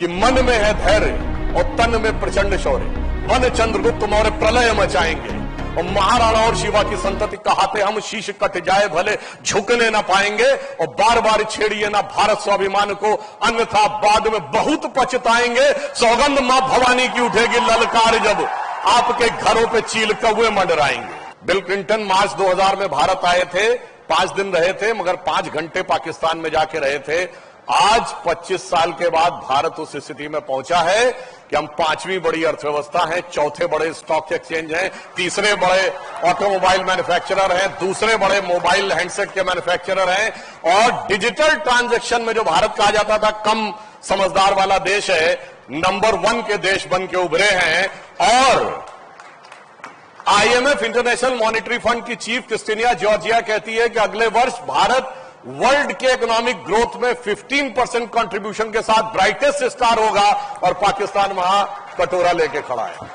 कि मन में है धैर्य और तन में प्रचंड शौर्य, वन चंद्रगुप्त मौर्य प्रलय मचाएंगे और महाराणा और शिवा की संतति कहाते हम शीश कट जाए भले झुकने ना पाएंगे, और बार बार छेड़िए ना भारत स्वाभिमान को अन्यथा बाद में बहुत पछताएंगे। सौगंध मां भवानी की उठेगी ललकार जब आपके घरों पे चील कौवे मंडराएंगे। बिल क्लिंटन मार्च 2000 में भारत आए थे, 5 दिन रहे थे, मगर 5 घंटे पाकिस्तान में जाके रहे थे। आज 25 साल के बाद भारत उस स्थिति में पहुंचा है कि हम 5वीं बड़ी अर्थव्यवस्था हैं, 4थे बड़े स्टॉक एक्सचेंज हैं, 3रे बड़े ऑटोमोबाइल मैन्युफैक्चरर हैं, 2रे बड़े मोबाइल हैंडसेट के मैन्युफैक्चरर हैं, और डिजिटल ट्रांजैक्शन में जो भारत कहा जाता था कम समझदार वाला देश है, नंबर 1 के देश बन के उभरे हैं। और आईएमएफ इंटरनेशनल मॉनिटरी फंड की चीफ क्रिस्टिनिया जॉर्जिया कहती है कि अगले वर्ष भारत वर्ल्ड के इकोनॉमिक ग्रोथ में 15% कंट्रीब्यूशन के साथ ब्राइटेस्ट स्टार होगा, और पाकिस्तान वहां कटोरा लेके खड़ा है।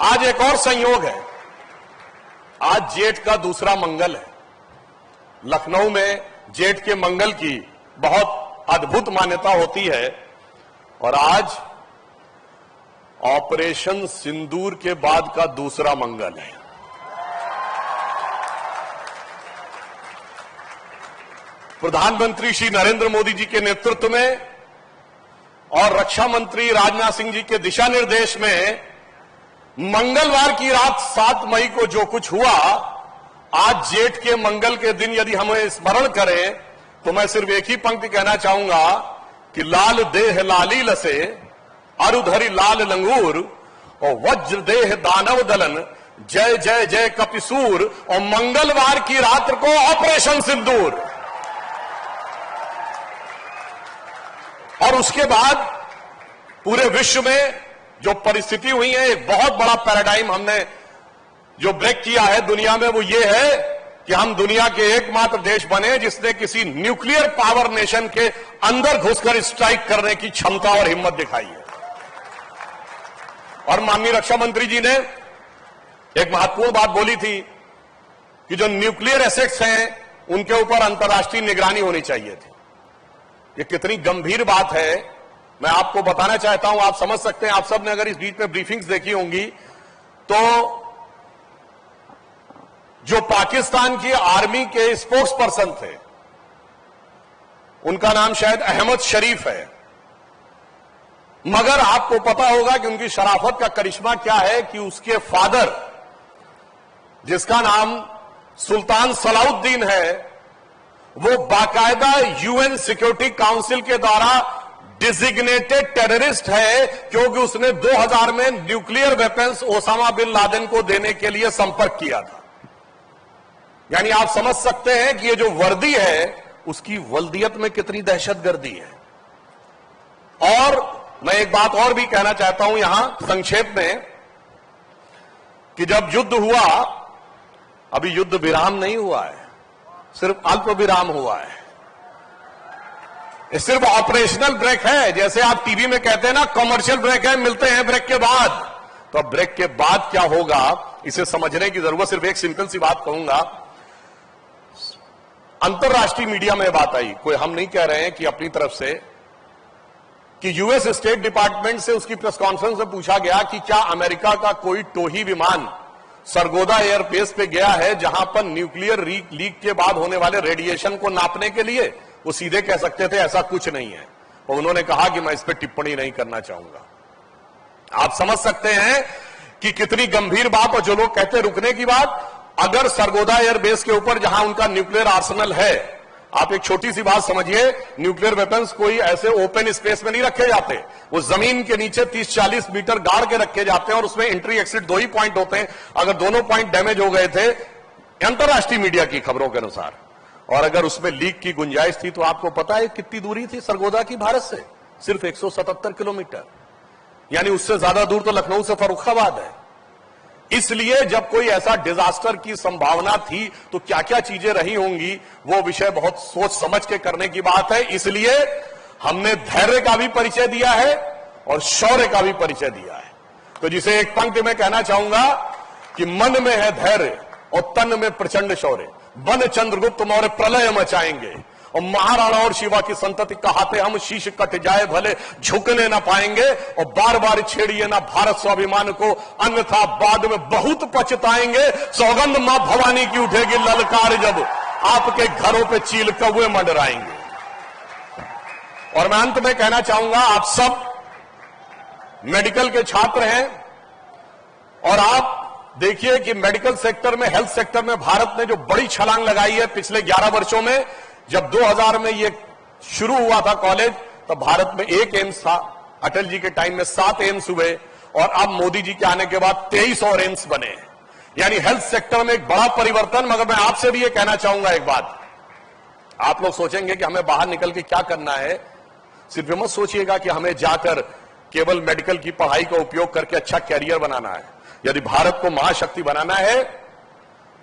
आज एक और संयोग है, आज जेठ का दूसरा मंगल है। लखनऊ में जेठ के मंगल की बहुत अद्भुत मान्यता होती है, और आज ऑपरेशन सिंदूर के बाद का दूसरा मंगल है। प्रधानमंत्री श्री नरेंद्र मोदी जी के नेतृत्व में और रक्षा मंत्री राजनाथ सिंह जी के दिशा निर्देश में मंगलवार की रात 7 मई को जो कुछ हुआ, आज जेठ के मंगल के दिन यदि हमें स्मरण करें तो मैं सिर्फ एक ही पंक्ति कहना चाहूंगा कि लाल देह लाली लसे अरुधरी लाल लंगूर और वज्र देह दानव दलन जय जय जय कपिसूर, और मंगलवार की रात को ऑपरेशन सिंदूर। और उसके बाद पूरे विश्व में जो परिस्थिति हुई है, एक बहुत बड़ा पैराडाइम हमने जो ब्रेक किया है दुनिया में, वो ये है कि हम दुनिया के एकमात्र देश बने जिसने किसी न्यूक्लियर पावर नेशन के अंदर घुसकर स्ट्राइक करने की क्षमता और हिम्मत दिखाई है। और माननीय रक्षा मंत्री जी ने एक महत्वपूर्ण बात बोली थी कि जो न्यूक्लियर एसेट्स हैं उनके ऊपर अंतर्राष्ट्रीय निगरानी होनी चाहिए थी। ये कितनी गंभीर बात है मैं आपको बताना चाहता हूं, आप समझ सकते हैं। आप सबने अगर इस बीच में ब्रीफिंग्स देखी होंगी तो जो पाकिस्तान की आर्मी के स्पोक्स पर्सन थे, उनका नाम शायद अहमद शरीफ है, मगर आपको पता होगा कि उनकी शराफत का करिश्मा क्या है कि उसके फादर, जिसका नाम सुल्तान सलाउद्दीन है, वो बाकायदा यूएन सिक्योरिटी काउंसिल के द्वारा डिजिग्नेटेड टेररिस्ट है, क्योंकि उसने 2000 में nuclear weapons Osama bin Laden को देने के लिए संपर्क किया था। यानी आप समझ सकते हैं कि ये जो वर्दी है उसकी वल्दियत में कितनी दहशतगर्दी है। और मैं एक बात और भी कहना चाहता हूं यहां संक्षेप में कि जब युद्ध हुआ, अभी युद्ध विराम नहीं हुआ है, सिर्फ अल्प विराम हुआ है। ये सिर्फ ऑपरेशनल ब्रेक है। जैसे आप टीवी में कहते हैं ना कमर्शियल ब्रेक है, मिलते हैं ब्रेक के बाद। तो अब ब्रेक के बाद क्या होगा इसे समझने की जरूरत। सिर्फ एक सिंपल सी बात कहूंगा, अंतरराष्ट्रीय मीडिया में बात आई, कोई हम नहीं कह रहे हैं कि अपनी तरफ से, कि यूएस स्टेट डिपार्टमेंट से उसकी प्रेस कॉन्फ्रेंस में पूछा गया कि क्या अमेरिका का कोई टोही विमान सरगोदा एयरबेस पे गया है जहां पर न्यूक्लियर लीक के बाद होने वाले रेडिएशन को नापने के लिए। वो सीधे कह सकते थे ऐसा कुछ नहीं है, और उन्होंने कहा कि मैं इस पर टिप्पणी नहीं करना चाहूंगा। आप समझ सकते हैं कि कितनी गंभीर बात। और जो लोग कहते हैं रुकने की बात, अगर सरगोदा एयरबेस के ऊपर जहां उनका न्यूक्लियर आर्सेनल है, आप एक छोटी सी बात समझिए, न्यूक्लियर वेपन्स कोई ऐसे ओपन स्पेस में नहीं रखे जाते, वो जमीन के नीचे 30-40 मीटर गाड़ के रखे जाते हैं, और उसमें एंट्री एक्सिट 2 ही पॉइंट होते हैं। अगर दोनों पॉइंट डैमेज हो गए थे अंतरराष्ट्रीय मीडिया की खबरों के अनुसार, और अगर उसमें लीक की गुंजाइश थी, तो आपको पता है कितनी दूरी थी सरगोदा की भारत से? सिर्फ 177 किलोमीटर। यानी उससे ज्यादा दूर तो लखनऊ से फर्रुखाबाद है। इसलिए जब कोई ऐसा डिजास्टर की संभावना थी तो क्या क्या चीजें रही होंगी, वो विषय बहुत सोच समझ के करने की बात है। इसलिए हमने धैर्य का भी परिचय दिया है और शौर्य का भी परिचय दिया है। तो जिसे एक पंक्ति में कहना चाहूंगा कि मन में है धैर्य और तन में प्रचंड शौर्य, वन चंद्रगुप्त मौर्य प्रलय मचाएंगे और महाराणा और शिवा की संतति कहाते हम शीश कट जाए भले झुकने ना पाएंगे, और बार बार छेड़िए ना भारत स्वाभिमान को, अन्यथा बाद में बहुत पछताएंगे। सौगंध मां भवानी की उठेगी ललकार जब आपके घरों पे चील कौवे मंडराएंगे। और मैं अंत में कहना चाहूंगा, आप सब मेडिकल के छात्र हैं और आप देखिए कि मेडिकल सेक्टर में, हेल्थ सेक्टर में भारत ने जो बड़ी छलांग लगाई है पिछले 11 वर्षों में। जब 2000 में ये शुरू हुआ था कॉलेज, तब भारत में 1 एम्स था, अटल जी के टाइम में 7 एम्स हुए, और अब मोदी जी के आने के बाद 23 और एम्स बने। यानी हेल्थ सेक्टर में एक बड़ा परिवर्तन। मगर मैं आपसे भी ये कहना चाहूंगा एक बात, आप लोग सोचेंगे कि हमें बाहर निकल के क्या करना है। सिर्फ मत सोचिएगा कि हमें जाकर केवल मेडिकल की पढ़ाई का उपयोग करके अच्छा कैरियर बनाना है। यदि भारत को महाशक्ति बनाना है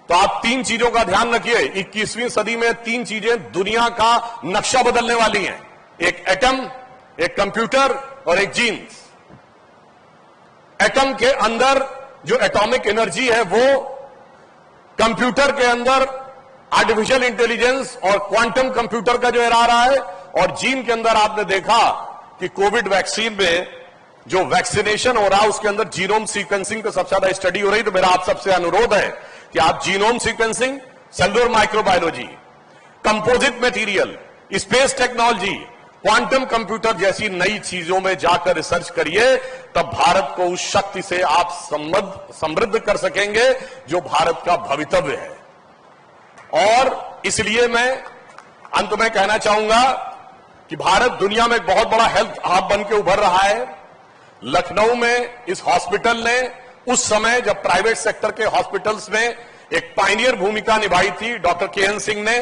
तो आप 3 चीजों का ध्यान रखिए। 21वीं सदी में 3 चीजें दुनिया का नक्शा बदलने वाली हैं, एक एटम, एक कंप्यूटर और एक जीन्स। एटम के अंदर जो एटॉमिक एनर्जी है वो, कंप्यूटर के अंदर आर्टिफिशियल इंटेलिजेंस और क्वांटम कंप्यूटर का जो आ रहा है, और जीन के अंदर आपने देखा कि कोविड वैक्सीन में जो वैक्सीनेशन हो रहा है उसके अंदर जीनोम सीक्वेंसिंग पे सबसे ज्यादा स्टडी हो रही। तो मेरा आप सबसे अनुरोध है कि आप genome sequencing, cellular microbiology, composite material, space technology, quantum computer जैसी नई चीजों में जाकर रिसर्च करिए, तब भारत को उस शक्ति से आप समृद्ध कर सकेंगे जो भारत का भवितव्य है। और इसलिए मैं अंत में कहना चाहूंगा कि भारत दुनिया में एक बहुत बड़ा हेल्थ हब बन के उभर रहा है। लखनऊ में इस हॉस्पिटल ने उस समय जब प्राइवेट सेक्टर के हॉस्पिटल्स में एक पायनियर भूमिका निभाई थी डॉक्टर के.एन. सिंह ने,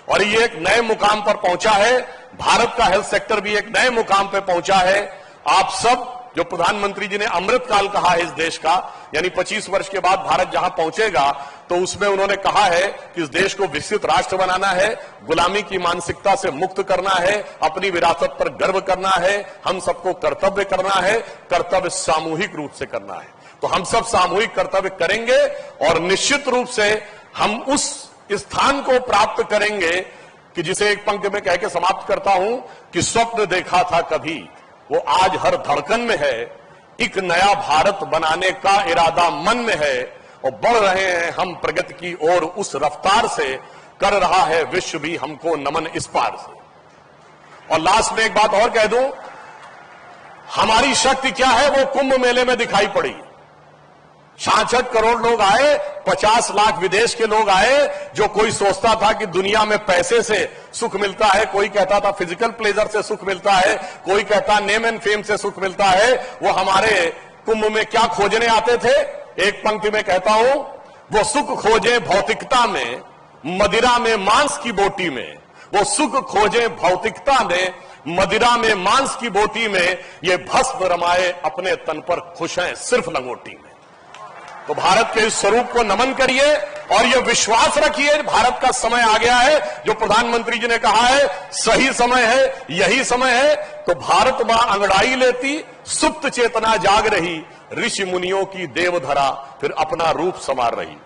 और ये एक नए मुकाम पर पहुंचा है। भारत का हेल्थ सेक्टर भी एक नए मुकाम पर पहुंचा है। आप सब, जो प्रधानमंत्री जी ने अमृत काल कहा है इस देश का, यानी 25 वर्ष के बाद भारत जहां पहुंचेगा, तो उसमें उन्होंने कहा है कि इस देश को विकसित राष्ट्र बनाना है, गुलामी की मानसिकता से मुक्त करना है, अपनी विरासत पर गर्व करना है, हम सबको कर्तव्य करना है, कर्तव्य सामूहिक रूप से करना है। तो हम सब सामूहिक कर्तव्य करेंगे और निश्चित रूप से हम उस स्थान को प्राप्त करेंगे कि जिसे एक पंक्ति में कह के समाप्त करता हूं कि स्वप्न देखा था कभी वो आज हर धड़कन में है, एक नया भारत बनाने का इरादा मन में है, और बढ़ रहे हैं हम प्रगति की ओर उस रफ्तार से, कर रहा है विश्व भी हमको नमन इस पार से। और लास्ट में एक बात और कह दूं, हमारी शक्ति क्या है वो कुंभ मेले में दिखाई पड़ी। 66 करोड़ लोग आए, 50 लाख विदेश के लोग आए। जो कोई सोचता था कि दुनिया में पैसे से सुख मिलता है, कोई कहता था फिजिकल प्लेजर से सुख मिलता है, कोई कहता नेम एंड फेम से सुख मिलता है, वो हमारे कुंभ में क्या खोजने आते थे। एक पंक्ति में कहता हूं, वो सुख खोजे भौतिकता में, मदिरा में मांस की बोटी में। वो सुख खोजे भौतिकता में, मदिरा में मांस की बोटी में, ये भस्म रमाए अपने तन पर खुश हैं सिर्फ लंगोटी में। तो भारत के इस स्वरूप को नमन करिए और यह विश्वास रखिए भारत का समय आ गया है। जो प्रधानमंत्री जी ने कहा है सही समय है, यही समय है। तो भारत मां अंगड़ाई लेती, सुप्त चेतना जाग रही, ऋषि मुनियों की देवधरा फिर अपना रूप संवार रही।